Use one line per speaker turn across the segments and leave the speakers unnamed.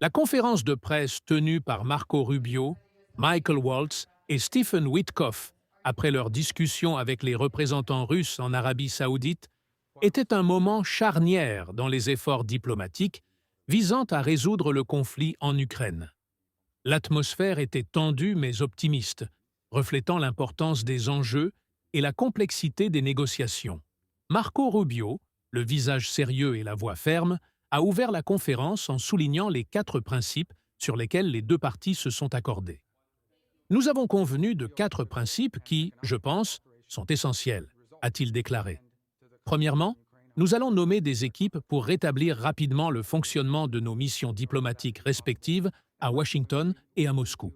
La conférence de presse tenue par Marco Rubio, Michael Waltz et Stephen Witkoff après leur discussion avec les représentants russes en Arabie saoudite était un moment charnière dans les efforts diplomatiques visant à résoudre le conflit en Ukraine. L'atmosphère était tendue mais optimiste, reflétant l'importance des enjeux et la complexité des négociations. Marco Rubio, le visage sérieux et la voix ferme, a ouvert la conférence en soulignant les 4 principes sur lesquels les deux parties se sont accordées. Nous avons convenu de 4 principes qui, je pense, sont essentiels, a-t-il déclaré. Premièrement, nous allons nommer des équipes pour rétablir rapidement le fonctionnement de nos missions diplomatiques respectives à Washington et à Moscou.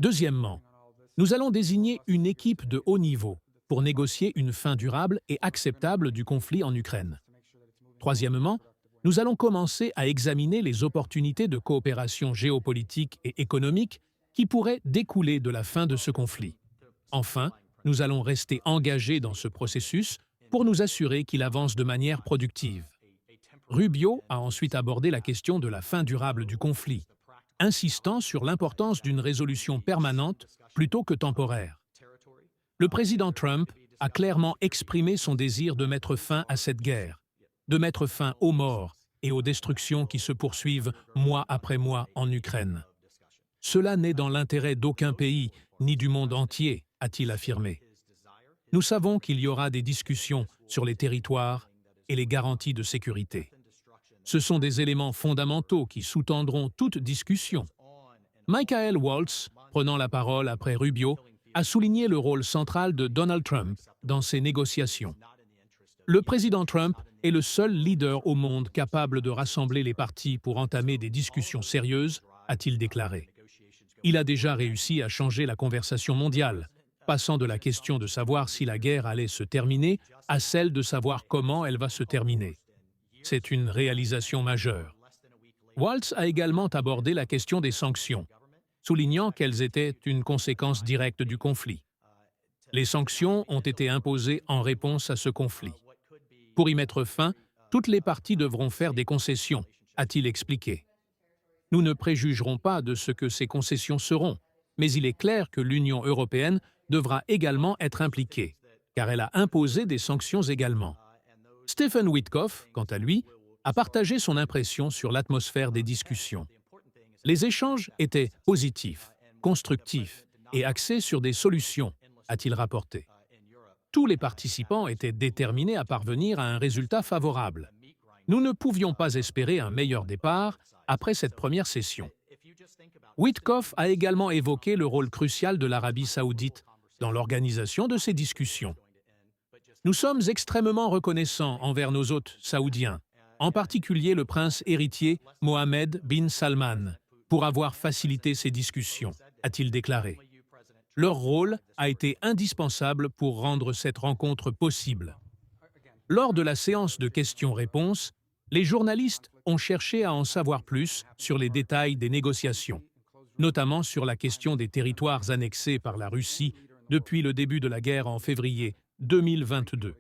Deuxièmement, nous allons désigner une équipe de haut niveau pour négocier une fin durable et acceptable du conflit en Ukraine. Troisièmement, nous allons commencer à examiner les opportunités de coopération géopolitique et économique qui pourraient découler de la fin de ce conflit. Enfin, nous allons rester engagés dans ce processus pour nous assurer qu'il avance de manière productive. Rubio a ensuite abordé la question de la fin durable du conflit, insistant sur l'importance d'une résolution permanente plutôt que temporaire. Le président Trump a clairement exprimé son désir de mettre fin à cette guerre, de mettre fin aux morts et aux destructions qui se poursuivent mois après mois en Ukraine. Cela n'est dans l'intérêt d'aucun pays, ni du monde entier, a-t-il affirmé. Nous savons qu'il y aura des discussions sur les territoires et les garanties de sécurité. Ce sont des éléments fondamentaux qui sous-tendront toute discussion. Michael Waltz, prenant la parole après Rubio, a souligné le rôle central de Donald Trump dans ces négociations. Le président Trump est le seul leader au monde capable de rassembler les parties pour entamer des discussions sérieuses, a-t-il déclaré. Il a déjà réussi à changer la conversation mondiale, passant de la question de savoir si la guerre allait se terminer à celle de savoir comment elle va se terminer. C'est une réalisation majeure. Waltz a également abordé la question des sanctions, soulignant qu'elles étaient une conséquence directe du conflit. Les sanctions ont été imposées en réponse à ce conflit. Pour y mettre fin, toutes les parties devront faire des concessions, a-t-il expliqué. Nous ne préjugerons pas de ce que ces concessions seront, mais il est clair que l'Union européenne devra également être impliquée, car elle a imposé des sanctions également. Stephen Witkoff, quant à lui, a partagé son impression sur l'atmosphère des discussions. Les échanges étaient positifs, constructifs et axés sur des solutions, a-t-il rapporté. Tous les participants étaient déterminés à parvenir à un résultat favorable. Nous ne pouvions pas espérer un meilleur départ après cette première session. Witkoff a également évoqué le rôle crucial de l'Arabie saoudite dans l'organisation de ces discussions. Nous sommes extrêmement reconnaissants envers nos hôtes saoudiens, en particulier le prince héritier Mohammed bin Salman, pour avoir facilité ces discussions, a-t-il déclaré. Leur rôle a été indispensable pour rendre cette rencontre possible. Lors de la séance de questions-réponses, les journalistes ont cherché à en savoir plus sur les détails des négociations, notamment sur la question des territoires annexés par la Russie depuis le début de la guerre en février 2022.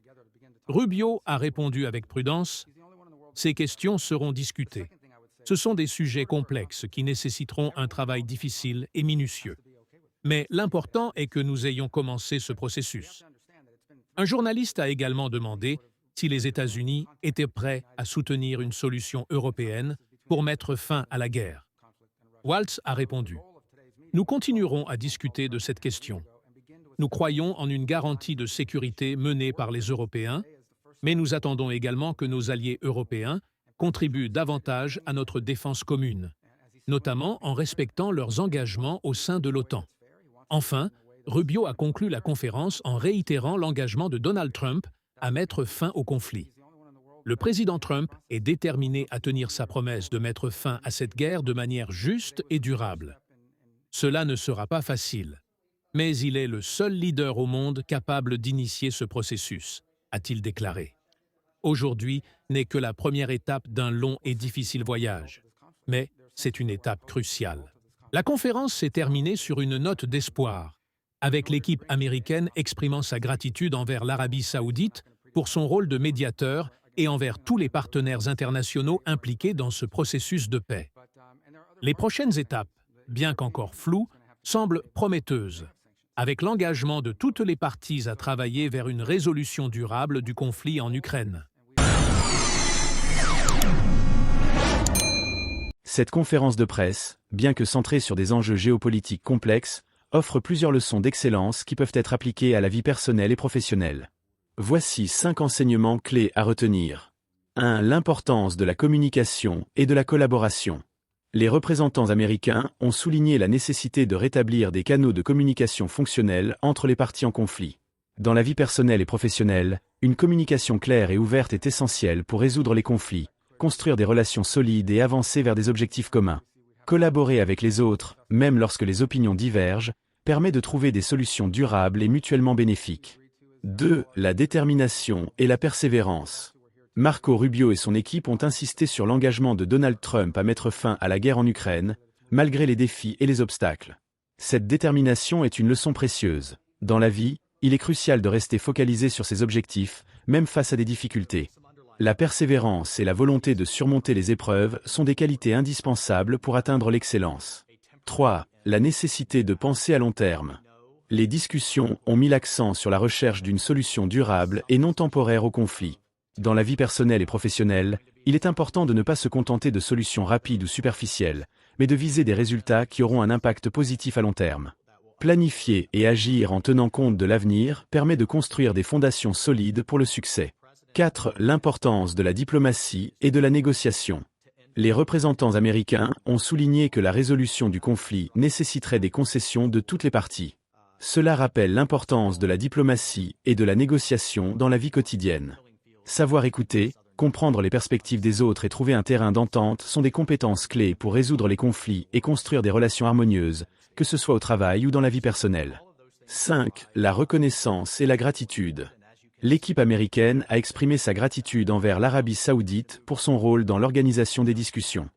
Rubio a répondu avec prudence « Ces questions seront discutées. Ce sont des sujets complexes qui nécessiteront un travail difficile et minutieux. Mais l'important est que nous ayons commencé ce processus. » Un journaliste a également demandé si les États-Unis étaient prêts à soutenir une solution européenne pour mettre fin à la guerre. Waltz a répondu « Nous continuerons à discuter de cette question. Nous croyons en une garantie de sécurité menée par les Européens, mais nous attendons également que nos alliés européens contribuent davantage à notre défense commune, notamment en respectant leurs engagements au sein de l'OTAN. » Enfin, Rubio a conclu la conférence en réitérant l'engagement de Donald Trump à mettre fin au conflit. Le président Trump est déterminé à tenir sa promesse de mettre fin à cette guerre de manière juste et durable. Cela ne sera pas facile, mais il est le seul leader au monde capable d'initier ce processus, a-t-il déclaré. Aujourd'hui n'est que la première étape d'un long et difficile voyage, mais c'est une étape cruciale. La conférence s'est terminée sur une note d'espoir, avec l'équipe américaine exprimant sa gratitude envers l'Arabie saoudite pour son rôle de médiateur et envers tous les partenaires internationaux impliqués dans ce processus de paix. Les prochaines étapes, bien qu'encore floues, semblent prometteuses, avec l'engagement de toutes les parties à travailler vers une résolution durable du conflit en Ukraine.
Cette conférence de presse, bien que centrée sur des enjeux géopolitiques complexes, offre plusieurs leçons d'excellence qui peuvent être appliquées à la vie personnelle et professionnelle. Voici 5 enseignements clés à retenir. 1. L'importance de la communication et de la collaboration. Les représentants américains ont souligné la nécessité de rétablir des canaux de communication fonctionnels entre les parties en conflit. Dans la vie personnelle et professionnelle, une communication claire et ouverte est essentielle pour résoudre les conflits, construire des relations solides et avancer vers des objectifs communs. Collaborer avec les autres, même lorsque les opinions divergent, permet de trouver des solutions durables et mutuellement bénéfiques. 2. La détermination et la persévérance. Marco Rubio et son équipe ont insisté sur l'engagement de Donald Trump à mettre fin à la guerre en Ukraine, malgré les défis et les obstacles. Cette détermination est une leçon précieuse. Dans la vie, il est crucial de rester focalisé sur ses objectifs, même face à des difficultés. La persévérance et la volonté de surmonter les épreuves sont des qualités indispensables pour atteindre l'excellence. 3. La nécessité de penser à long terme. Les discussions ont mis l'accent sur la recherche d'une solution durable et non temporaire au conflit. Dans la vie personnelle et professionnelle, il est important de ne pas se contenter de solutions rapides ou superficielles, mais de viser des résultats qui auront un impact positif à long terme. Planifier et agir en tenant compte de l'avenir permet de construire des fondations solides pour le succès. 4. L'importance de la diplomatie et de la négociation. Les représentants américains ont souligné que la résolution du conflit nécessiterait des concessions de toutes les parties. Cela rappelle l'importance de la diplomatie et de la négociation dans la vie quotidienne. Savoir écouter, comprendre les perspectives des autres et trouver un terrain d'entente sont des compétences clés pour résoudre les conflits et construire des relations harmonieuses, que ce soit au travail ou dans la vie personnelle. 5. La reconnaissance et la gratitude. L'équipe américaine a exprimé sa gratitude envers l'Arabie saoudite pour son rôle dans l'organisation des discussions.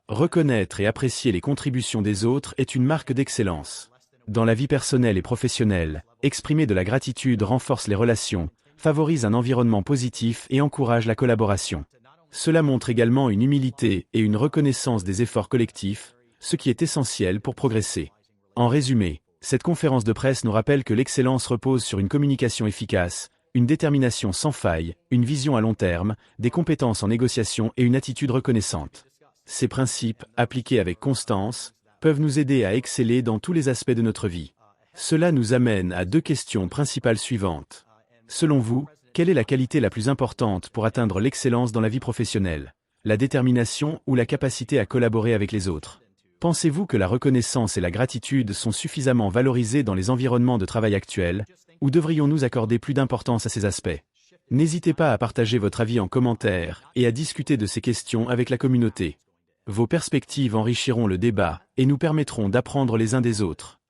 Reconnaître et apprécier les contributions des autres est une marque d'excellence. Dans la vie personnelle et professionnelle, exprimer de la gratitude renforce les relations, favorise un environnement positif et encourage la collaboration. Cela montre également une humilité et une reconnaissance des efforts collectifs, ce qui est essentiel pour progresser. En résumé, cette conférence de presse nous rappelle que l'excellence repose sur une communication efficace, une détermination sans faille, une vision à long terme, des compétences en négociation et une attitude reconnaissante. Ces principes, appliqués avec constance, peuvent nous aider à exceller dans tous les aspects de notre vie. Cela nous amène à 2 questions principales suivantes. Selon vous, quelle est la qualité la plus importante pour atteindre l'excellence dans la vie professionnelle? La détermination ou la capacité à collaborer avec les autres? Pensez-vous que la reconnaissance et la gratitude sont suffisamment valorisées dans les environnements de travail actuels, ou devrions-nous accorder plus d'importance à ces aspects? N'hésitez pas à partager votre avis en commentaire et à discuter de ces questions avec la communauté. Vos perspectives enrichiront le débat et nous permettront d'apprendre les uns des autres.